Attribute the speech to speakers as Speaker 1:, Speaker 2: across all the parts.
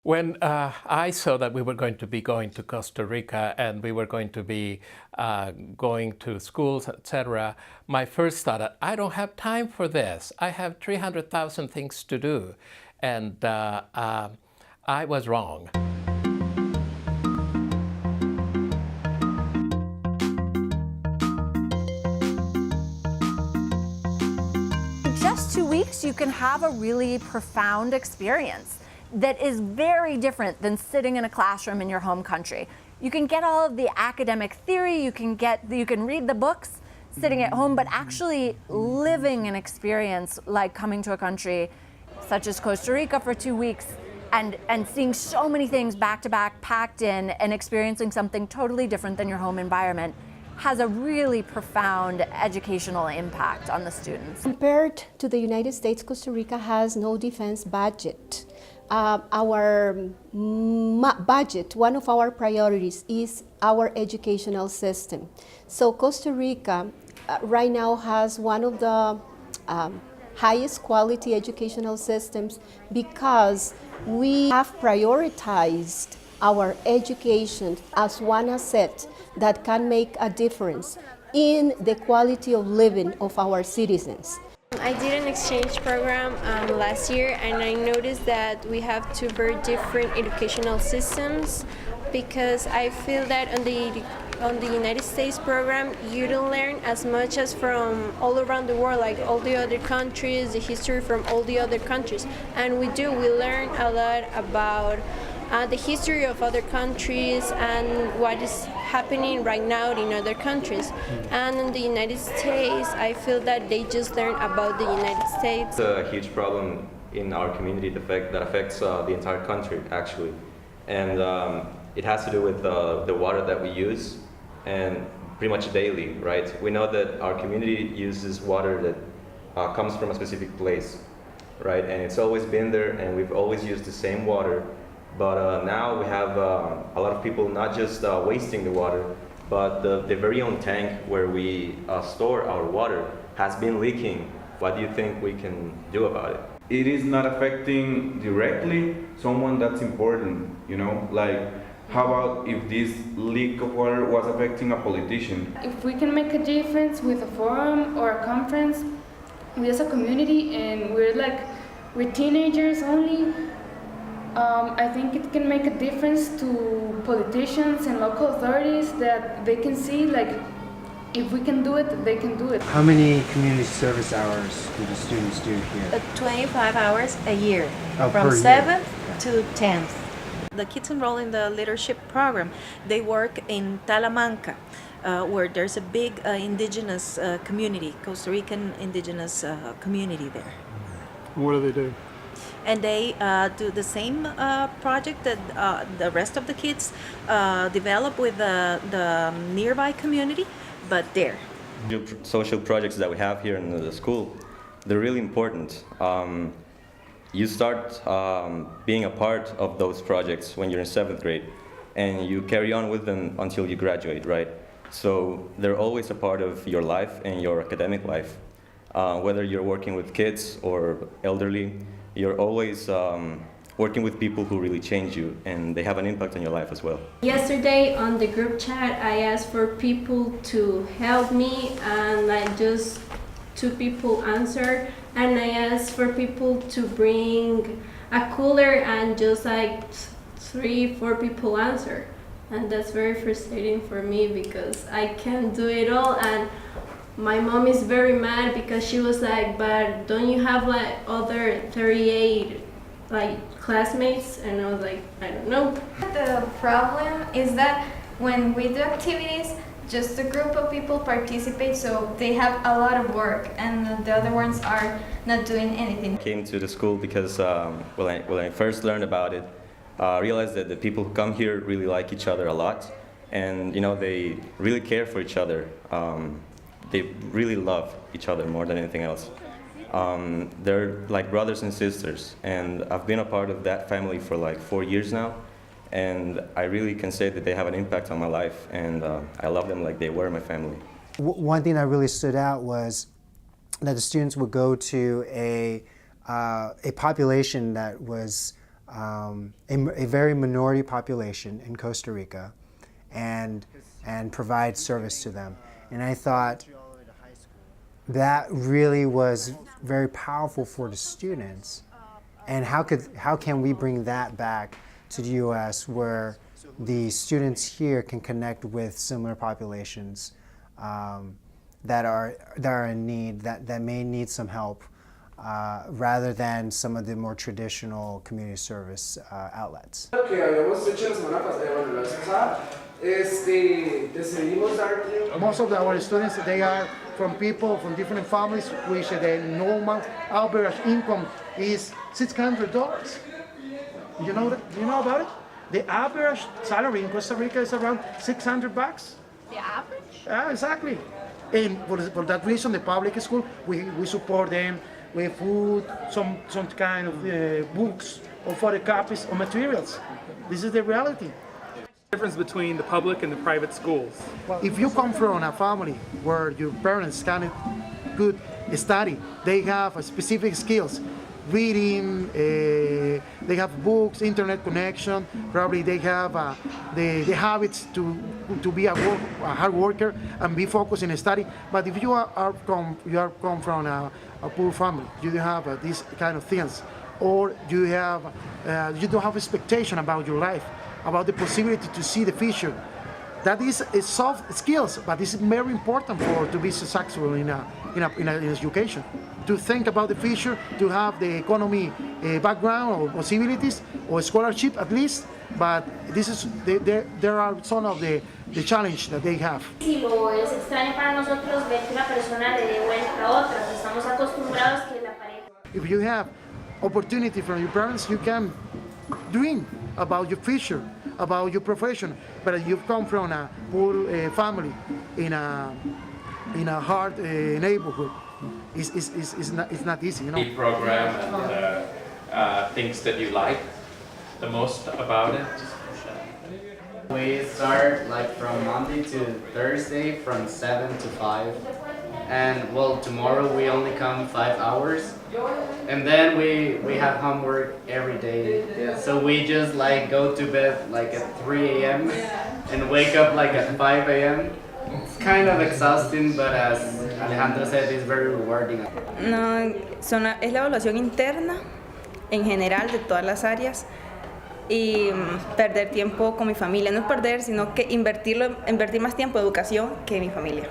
Speaker 1: When I saw that we were going to be going to Costa Rica and we were going to be going to schools, etc., my first thought, I don't have time for this. I have 300,000 things to do. And I was wrong.
Speaker 2: In just 2 weeks, you can have a really profound experience that is very different than sitting in a classroom in your home country. You can get all of the academic theory, you can read the books sitting at home, but actually living an experience like coming to a country such as Costa Rica for 2 weeks and seeing so many things back to back packed in and experiencing something totally different than your home environment has a really profound educational impact on the students.
Speaker 3: Compared to the United States, Costa Rica has no defense budget. Our budget, one of our priorities is our educational system. So Costa Rica right now has one of the highest quality educational systems because we have prioritized our education as one asset that can make a difference in the quality of living of our citizens.
Speaker 4: I did an exchange program last year, and I noticed that we have two very different educational systems because I feel that on the United States program you don't learn as much as from all around the world, like all the other countries, the history from all the other countries, and we learn a lot about the history of other countries and what is happening right now in other countries. And in the United States, I feel that they just learn about the United States.
Speaker 5: It's a huge problem in our community that affects the entire country, actually. And it has to do with the water that we use, and pretty much daily, right? We know that our community uses water that comes from a specific place, right? And it's always been there, and we've always used the same water. But now we have a lot of people not just wasting the water, but the very own tank where we store our water has been leaking. What do you think we can do about it?
Speaker 6: It is not affecting directly someone that's important, like how about if this leak of water was affecting a politician?
Speaker 7: If we can make a difference with a forum or a conference, we as a community, and we're teenagers only, I think it can make a difference to politicians and local authorities that they can see, if we can do it, they can do it.
Speaker 8: How many community service hours do the students do here?
Speaker 9: 25 hours a year,
Speaker 8: from
Speaker 9: from 7th to 10th.
Speaker 10: The kids enroll in the leadership program. They work in Talamanca, where there's a big indigenous community, Costa Rican indigenous community there.
Speaker 11: What do they do?
Speaker 10: And they do the same project that the rest of the kids develop with the nearby community, but there.
Speaker 5: Social projects that we have here in the school, they're really important. You start being a part of those projects when you're in 7th grade, and you carry on with them until you graduate, right? So they're always a part of your life and your academic life. Whether you're working with kids or elderly, you're always working with people who really change you, and they have an impact on your life as well.
Speaker 4: Yesterday on the group chat, I asked for people to help me, and just 2 people answered. And I asked for people to bring a cooler, and just 3-4 people answered. And that's very frustrating for me because I can't do it all. And my mom is very mad because she was like, but don't you have other 38 classmates? And I was like, I don't know.
Speaker 12: The problem is that when we do activities, just a group of people participate, so they have a lot of work, and the other ones are not doing anything.
Speaker 5: I came to the school because when I first learned about it, I realized that the people who come here really like each other a lot, and they really care for each other. They really love each other more than anything else. They're like brothers and sisters, and I've been a part of that family for 4 years now, and I really can say that they have an impact on my life, and I love them like they were my family.
Speaker 8: One thing that really stood out was that the students would go to a population that was a very minority population in Costa Rica and provide service to them. And I thought that really was very powerful for the students. And how can we bring that back to the U.S. where the students here can connect with similar populations that are in need, that may need some help, rather than some of the more traditional community service outlets.
Speaker 13: Most of our students, they are from people from different families, which the normal average income is $600. You know about it? The average salary in Costa Rica is around $600.
Speaker 2: The average?
Speaker 13: Yeah, exactly. And for that reason, the public school, we support them with food, some kind of books or photocopies or materials. This is the reality.
Speaker 11: Difference between the public and the private schools.
Speaker 13: If you come from a family where your parents can good study, they have specific skills, reading, they have books, internet connection, probably they have the habits to be a hard worker and be focused in study. But if you come from a poor family, you don't have these kind of things, or you don't have expectation about your life, about the possibility to see the future. That is soft skills, but it's very important to be successful in education. To think about the future, to have the economy background or possibilities, or scholarship at least, but there are some of the challenge that they have.
Speaker 14: Es extraño para nosotros ver que una persona le dé vuelta a otra. Estamos acostumbrados que la pareja.
Speaker 13: If you have opportunity from your parents, you can dream about your future, about your profession. But if you come from a poor family in a hard neighborhood, it's not easy, you know.
Speaker 1: The program and things that you like the most about it.
Speaker 15: We start like from Monday to Thursday from 7 to 5. And well, tomorrow we only come 5 hours. And then we have homework every day. Yeah. So we just like go to bed like at 3 a.m. and wake up like at 5 a.m. It's kind of exhausting, but as Alejandro said, it's very rewarding.
Speaker 16: No, es la evaluación interna en general de todas las áreas y perder tiempo con mi familia. No es perder, sino que invertir más tiempo en educación que en mi familia.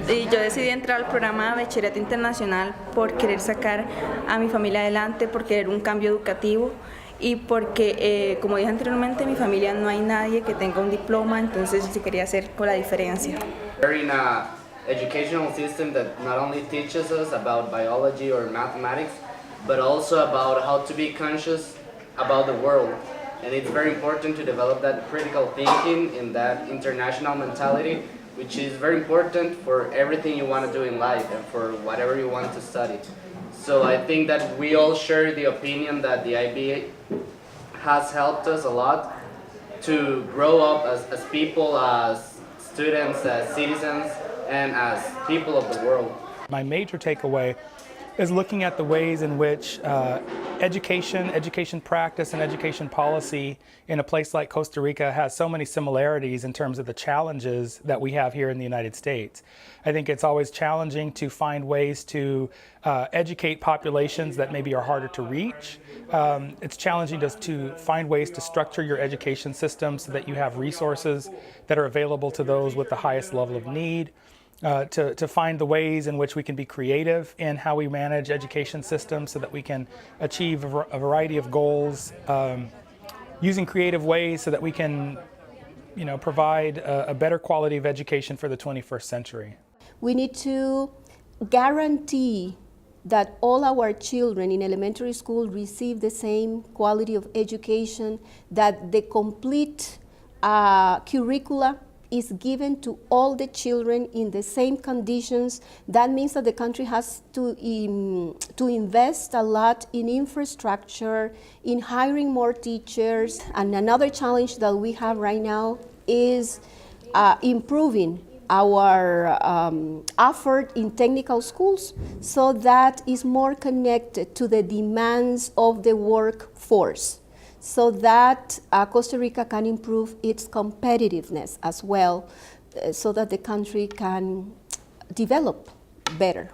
Speaker 16: Y yo decidí entrar al programa de Bachillerato Internacional por querer sacar a mi familia adelante, por querer un cambio educativo y porque, como dije anteriormente, en mi familia no hay nadie que tenga un diploma, entonces sí quería hacer con la diferencia.
Speaker 15: We're in an educational system that not only teaches us about biology or mathematics, but also about how to be conscious about the world. And it's very important to develop that critical thinking and that international mentality, which is very important for everything you want to do in life and for whatever you want to study. So I think that we all share the opinion that the IB has helped us a lot to grow up as people, as students, as citizens, and as people of the world.
Speaker 17: My major takeaway is looking at the ways in which education practice, and education policy in a place like Costa Rica has so many similarities in terms of the challenges that we have here in the United States. I think it's always challenging to find ways to educate populations that maybe are harder to reach. It's challenging to find ways to structure your education system so that you have resources that are available to those with the highest level of need. To find the ways in which we can be creative in how we manage education systems so that we can achieve a variety of goals using creative ways so that we can provide a better quality of education for the 21st century.
Speaker 3: We need to guarantee that all our children in elementary school receive the same quality of education, that the complete curricula is given to all the children in the same conditions. That means that the country has to invest a lot in infrastructure, in hiring more teachers. And another challenge that we have right now is improving our effort in technical schools so that is more connected to the demands of the workforce, so that Costa Rica can improve its competitiveness as well, so that the country can develop better.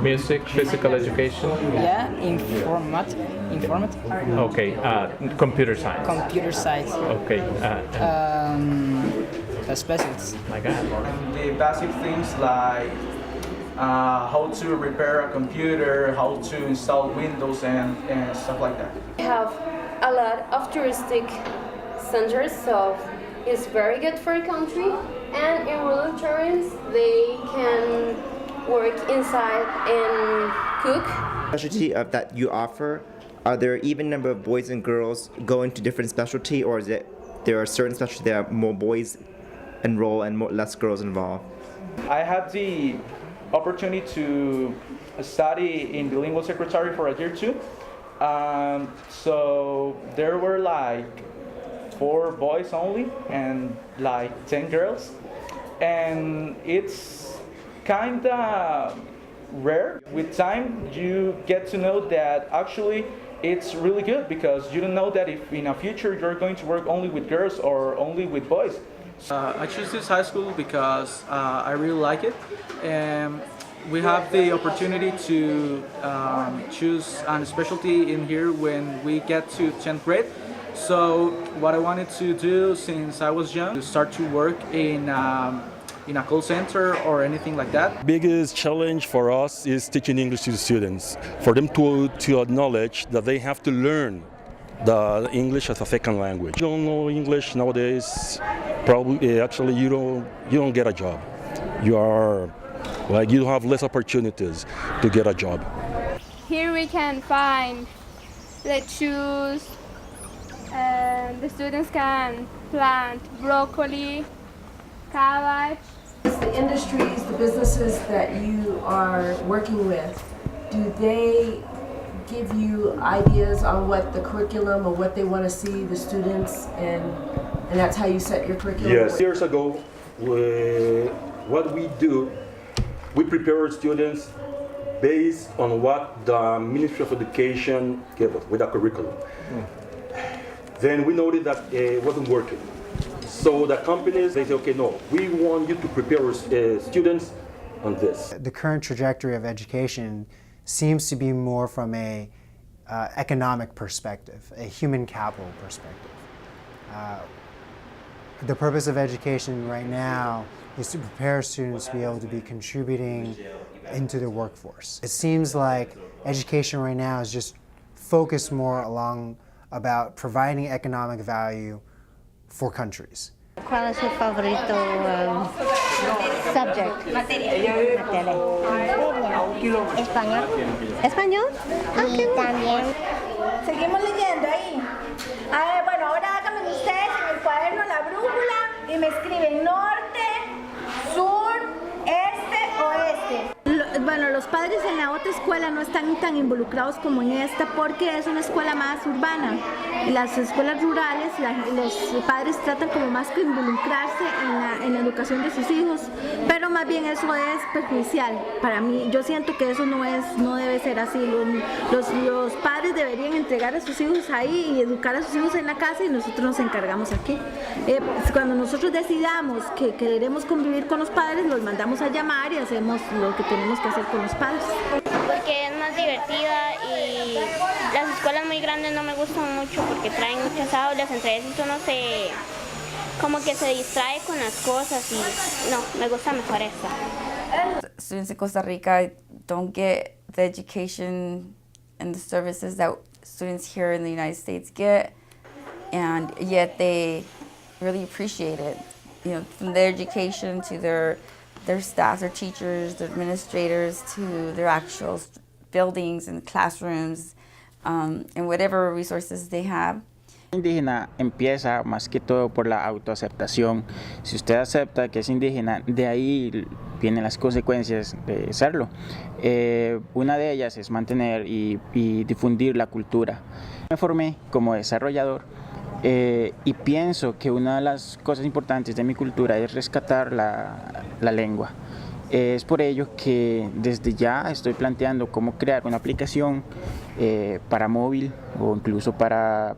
Speaker 1: Music, physical education.
Speaker 18: Yeah, informative.
Speaker 1: Okay, computer science.
Speaker 18: Computer science.
Speaker 1: Okay.
Speaker 18: Specialties.
Speaker 1: My God.
Speaker 19: And the basic things like how to repair a computer, how to install Windows and stuff like that.
Speaker 20: We have a lot of touristic centers, so it's very good for the country. And in rural areas, they can work inside and cook.
Speaker 21: Specialty of that you offer, are there even number of boys and girls going to different specialty, or is it there are certain specialties that are more boys enroll and less girls involved?
Speaker 19: I had the opportunity to study in bilingual secretary for a year too. So there were like 4 boys only and like 10 girls. And it's kind of rare. With time, you get to know that actually it's really good, because you don't know that if in the future you're going to work only with girls or only with boys.
Speaker 22: I choose this high school because I really like it. And we have the opportunity to choose a specialty in here when we get to 10th grade. So what I wanted to do since I was young, to start to work in a call center or anything like that.
Speaker 23: Biggest challenge for us is teaching English to the students, for them to acknowledge that they have to learn the English as a second language. You don't know English nowadays, probably actually you don't get a job. You don't have less opportunities to get a job.
Speaker 24: Here we can find lettuce, and the students can plant broccoli, cabbage.
Speaker 25: The industries, the businesses that you are working with, do they give you ideas on what the curriculum or what they want to see the students, and that's how you set your curriculum?
Speaker 23: Yes, years ago, what we do, we prepare our students based on what the Ministry of Education gave us with a curriculum. Then we noticed that it wasn't working. So the companies, they say, okay, no, we want you to prepare our students on this.
Speaker 8: The current trajectory of education seems to be more from a economic perspective, a human capital perspective. The purpose of education right now is to prepare students to be able to be contributing into the workforce. It seems like education right now is just focused more along about providing economic value for countries.
Speaker 26: ¿Cuál es su favorito subject? Materia. Español. ¿Español? Y también.
Speaker 27: Seguimos leyendo ahí. Bueno, ahora háganme ustedes en el cuaderno la brújula y me escriben norte, sur, este, oeste. Bueno, los padres en la otra escuela no están tan involucrados como en esta porque es una escuela más urbana. En las escuelas rurales los padres tratan como más que involucrarse en la educación de sus hijos, pero más bien eso es perjudicial. Para mí, yo siento que eso no debe ser así. Los padres deberían entregar a sus hijos ahí y educar a sus hijos en la casa, y nosotros nos encargamos aquí. Cuando nosotros decidamos que queremos convivir con los padres, los mandamos a llamar y hacemos lo que tenemos que hacer con los padres.
Speaker 14: Porque es más divertida, y las escuelas muy grandes no me gustan mucho porque traen muchas aulas, entre ellas uno como que se distrae con las cosas, y no, me gusta mejor esta.
Speaker 28: Students in Costa Rica don't get the education and the services that students here in the United States get, and yet they really appreciate it. You know, from their education to their staff, their teachers, their administrators, to their actual buildings and classrooms, and whatever resources they have.
Speaker 2: Indígena empieza más que todo por la autoaceptación. Si usted acepta que es indígena, de ahí vienen las consecuencias de serlo. Una de ellas es mantener y difundir la cultura. Me formé como desarrollador y pienso que una de las cosas importantes de mi cultura es rescatar la lengua. Es por ello que desde ya estoy planteando cómo crear una aplicación para móvil o incluso para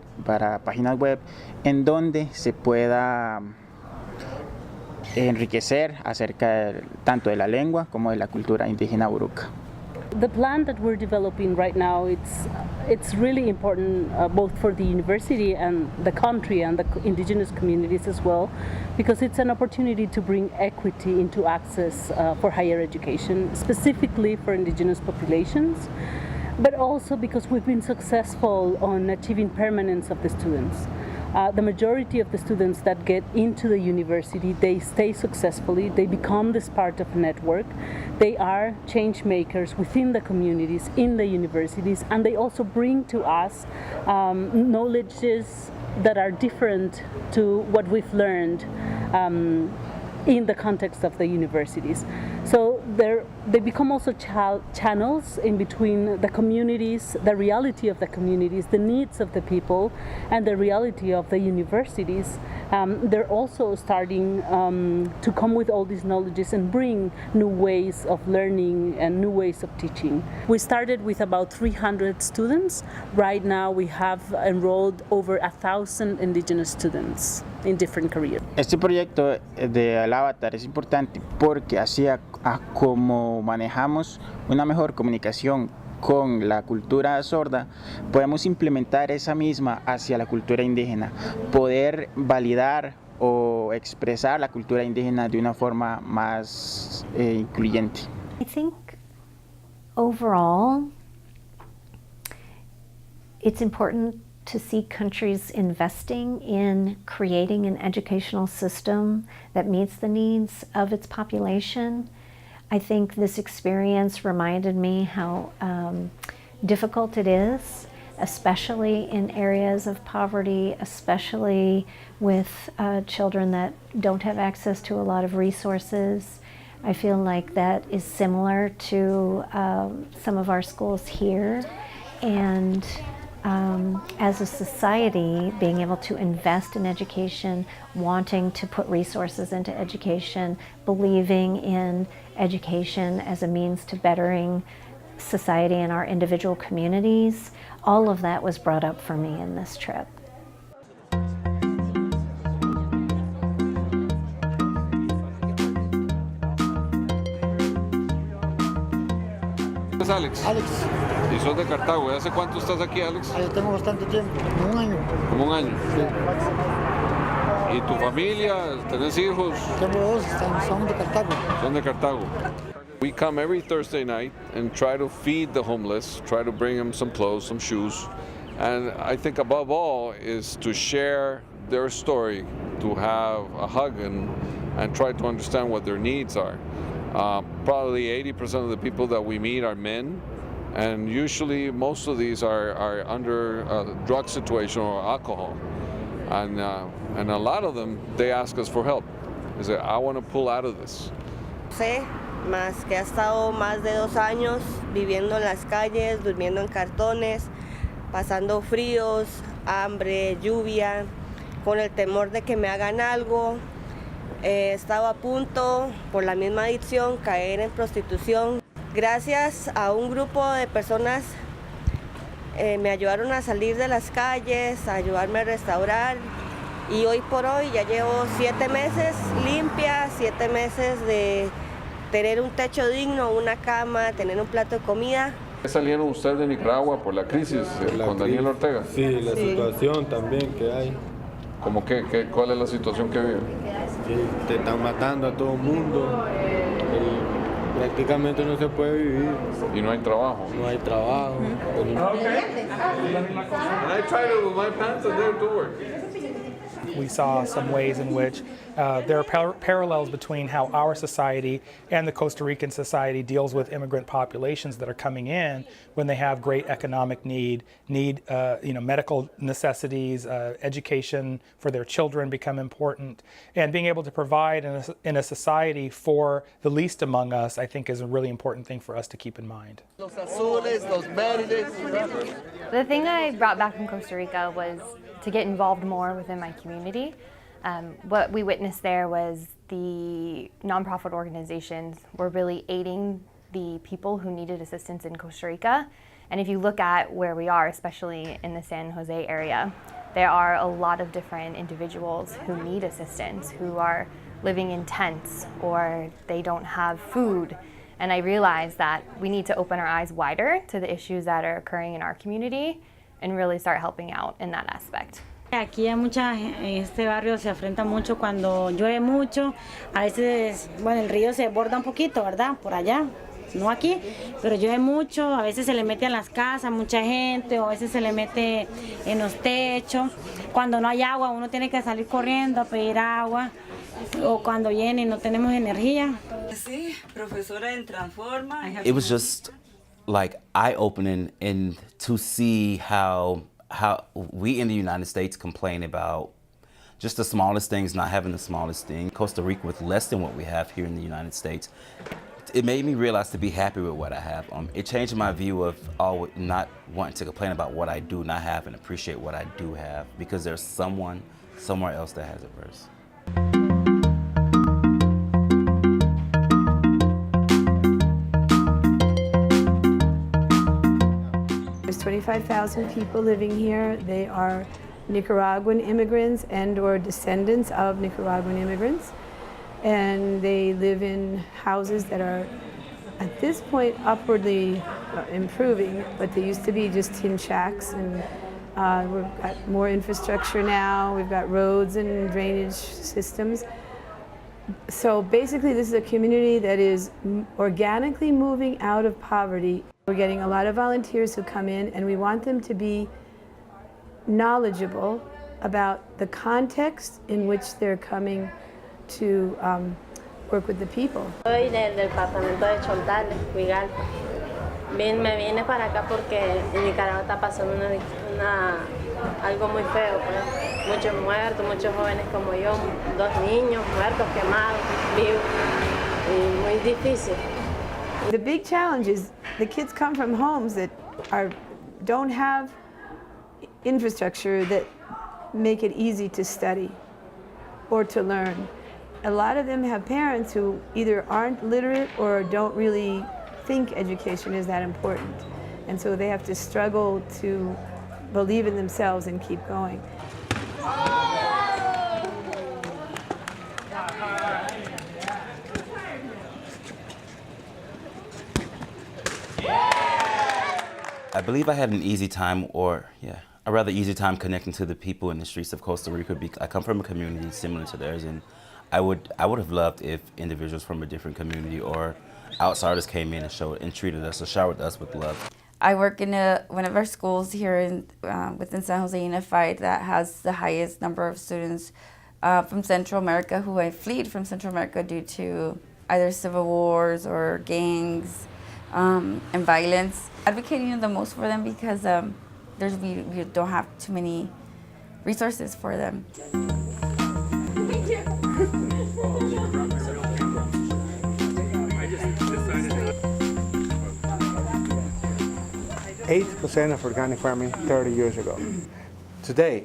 Speaker 2: páginas web en donde se pueda enriquecer acerca tanto de la lengua como de la cultura indígena Uruca.
Speaker 4: The plan that we're developing right now, it's really important both for the university and the country and the indigenous communities as well, because it's an opportunity to bring equity into access for higher education, specifically for indigenous populations, but also because we've been successful on achieving permanence of the students. The majority of the students that get into the university, they stay successfully, they become this part of a network, they are change makers within the communities, in the universities, and they also bring to us knowledges that are different to what we've learned in the context of the universities. So they become also channels in between the communities, the reality of the communities, the needs of the people, and the reality of the universities. They're also starting to come with all these knowledges and bring new ways of learning and new ways of teaching. We started with about 300 students. Right now we have enrolled over 1,000 indigenous students in different careers.
Speaker 2: Este proyecto del avatar es importante porque así como manejamos una mejor comunicación con la cultura sorda, podemos implementar esa misma hacia la cultura indígena, poder validar o expresar la cultura indígena de una forma más incluyente.
Speaker 5: I think overall it's important to see countries investing in creating an educational system that meets the needs of its population. I think this experience reminded me how difficult it is, especially in areas of poverty, especially with children that don't have access to a lot of resources. I feel like that is similar to some of our schools here, and as a society, being able to invest in education, wanting to put resources into education, believing in education as a means to bettering society and our individual communities, all of that was brought up for me in this trip.
Speaker 6: Alex. Y sos de Cartago. ¿Y hace cuánto estás aquí, Alex?
Speaker 7: Yo tengo bastante tiempo, como un año.
Speaker 6: ¿Como un año?
Speaker 7: Sí.
Speaker 6: ¿Y tu familia? ¿Tenés hijos?
Speaker 7: Tengo dos, son de Cartago.
Speaker 6: Son de Cartago. We come every Thursday night and try to feed the homeless, try to bring them some clothes, some shoes. And I think above all is to share their story, to have a hug and try to understand what their needs are. Probably 80% of the people that we meet are men, and usually most of these are under a drug situation or alcohol. And a lot of them, they ask us for help. They say, I want to pull out of this.
Speaker 9: Sé, más que ha estado más de 2 años viviendo en las calles, durmiendo en cartones, pasando fríos, hambre, lluvia, con el temor de que me hagan algo. Estaba a punto, por la misma adicción, caer en prostitución. Gracias a un grupo de personas me ayudaron a salir de las calles, a ayudarme a restaurar, y hoy por hoy ya llevo 7 meses limpia, 7 meses de tener un techo digno, una cama, tener un plato de comida.
Speaker 6: ¿Salieron ustedes de Nicaragua por la crisis con Daniel Ortega?
Speaker 10: Sí, la situación también que hay.
Speaker 6: ¿Cómo qué? ¿Cuál es la situación que viven?
Speaker 10: Sí, te están matando a todo el mundo. Prácticamente no se puede vivir.
Speaker 6: Y no hay trabajo.
Speaker 10: No hay trabajo.
Speaker 6: Okay. I try to, my pants are there to work.
Speaker 3: we saw some ways in which there are parallels between how our society and the Costa Rican society deals with immigrant populations that are coming in when they have great economic need medical necessities, education for their children become important, and being able to provide in a society for the least among us, I think, is a really important thing for us to keep in mind.
Speaker 11: The thing I brought back from Costa Rica was to get involved more within my community. What we witnessed there was the nonprofit organizations were really aiding the people who needed assistance in Costa Rica. And if you look at where we are, especially in the San Jose area, there are a lot of different individuals who need assistance, who are living in tents or they don't have food. And I realized that we need to open our eyes wider to the issues that are occurring in our community and really start helping out in that aspect.
Speaker 12: Aquí en este barrio se afrenta mucho cuando llueve mucho. A veces, bueno, el río se desborda un poquito, ¿verdad? Por allá, no aquí, pero llueve mucho. A veces se le mete a las casas mucha gente, o a veces se le mete en los techos. Cuando no hay agua, uno tiene que salir corriendo a pedir agua. O cuando viene y no tenemos energía.
Speaker 13: Sí, profesora en Transforma.
Speaker 15: It was just like eye-opening and to see how we in the United States complain about just the smallest things, not having the smallest thing. Costa Rica with less than what we have here in the United States. It made me realize to be happy with what I have. It changed my view of not wanting to complain about what I do not have and appreciate what I do have, because there's someone somewhere else that has it worse.
Speaker 16: There's 25,000 people living here. They are Nicaraguan immigrants and or descendants of Nicaraguan immigrants. And they live in houses that are, at this point, upwardly improving, but they used to be just tin shacks. And we've got more infrastructure now. We've got roads and drainage systems. So basically, this is a community that is organically moving out of poverty. We're getting a lot of volunteers who come in, and we want them to be knowledgeable about the context in which they're coming to work with the people.
Speaker 17: Soy del departamento de Chontales, Huigalpa. Me vine para acá porque en Nicaragua está pasando algo muy feo, pues. Muchos muertos, muchos jóvenes como yo, 2 niños muertos, quemados, vivos, y muy difícil.
Speaker 16: The big challenge is the kids come from homes that don't have infrastructure that make it easy to study or to learn. A lot of them have parents who either aren't literate or don't really think education is that important. And so they have to struggle to believe in themselves and keep going.
Speaker 15: I believe I had an easy time, a rather easy time connecting to the people in the streets of Costa Rica. I come from a community similar to theirs, and I would have loved if individuals from a different community or outsiders came in and treated us or showered us with love.
Speaker 28: I work in one of our schools here within San Jose Unified that has the highest number of students from Central America who have fled from Central America due to either civil wars or gangs and violence. Advocating the most for them because we don't have too many resources for them.
Speaker 18: 8% of organic farming 30 years ago. Today,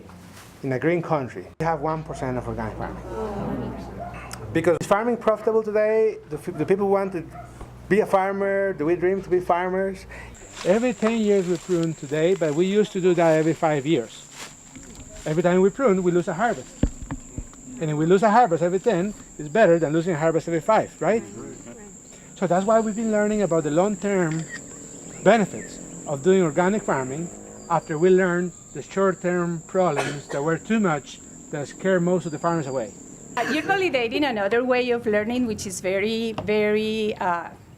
Speaker 18: in a green country, we have 1% of organic farming. Because is farming profitable today? The people want to be a farmer? Do we dream to be farmers?
Speaker 29: Every 10 years we prune today, but we used to do that every 5 years. Every time we prune, we lose a harvest. And if we lose a harvest every 10, it's better than losing a harvest every 5, right? So that's why we've been learning about the long-term benefits of doing organic farming after we learned the short-term problems that were too much that scared most of the farmers away.
Speaker 30: You're validating another way of learning, which is very, very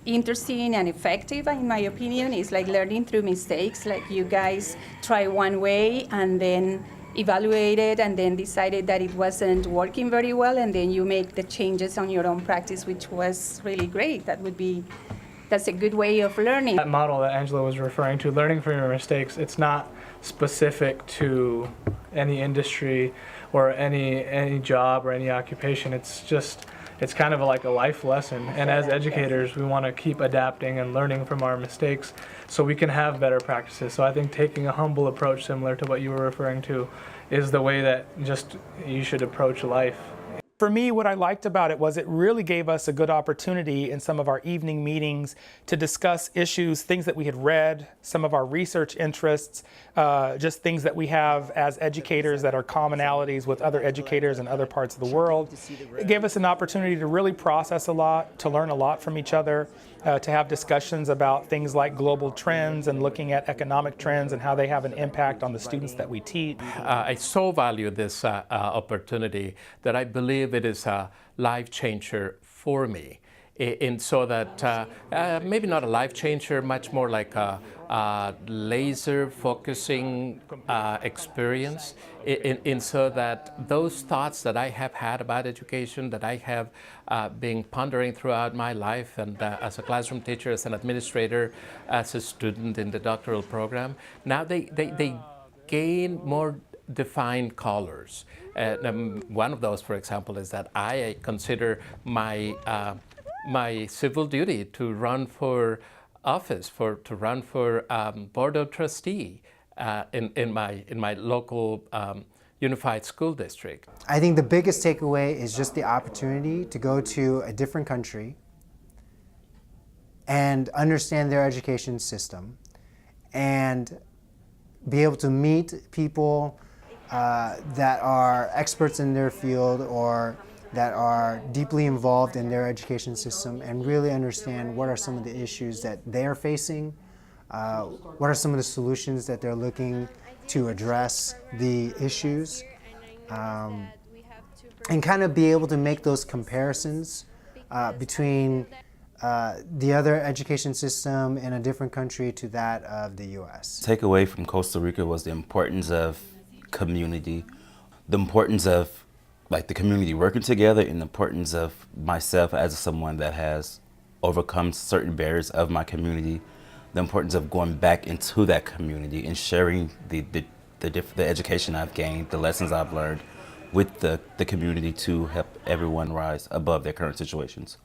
Speaker 30: interesting and effective, in my opinion. It's like learning through mistakes. Like you guys try one way and then evaluated and then decided that it wasn't working very well, and then you make the changes on your own practice, which was really great. That's a good way of learning.
Speaker 3: That model that Angela was referring to, learning from your mistakes, it's not specific to any industry or any job or any occupation. It's kind of like a life lesson. And as educators, we want to keep adapting and learning from our mistakes so we can have better practices. So I think taking a humble approach, similar to what you were referring to, is the way that just you should approach life. For me, what I liked about it was it really gave us a good opportunity in some of our evening meetings to discuss issues, things that we had read, some of our research interests, just things that we have as educators that are commonalities with other educators in other parts of the world. It gave us an opportunity to really process a lot, to learn a lot from each other, to have discussions about things like global trends and looking at economic trends and how they have an impact on the students that we teach.
Speaker 1: I so value this opportunity that I believe it is a life changer for me. So that maybe not a life changer, much more like a laser focusing experience, so that those thoughts that I have had about education, that I have been pondering throughout my life, and as a classroom teacher, as an administrator, as a student in the doctoral program, now they gain more defined colors. One of those, for example, is that I consider my civil duty to run for office, to run for board of trustee in my local unified school district.
Speaker 8: I think the biggest takeaway is just the opportunity to go to a different country and understand their education system and be able to meet people that are experts in their field or that are deeply involved in their education system and really understand what are some of the issues that they're facing, what are some of the solutions that they're looking to address the issues, and kind of be able to make those comparisons between the other education system in a different country to that of the U.S.
Speaker 15: Takeaway from Costa Rica was the importance of community, the importance of the community working together, and the importance of myself as someone that has overcome certain barriers of my community, the importance of going back into that community and sharing the education I've gained, the lessons I've learned with the community to help everyone rise above their current situations.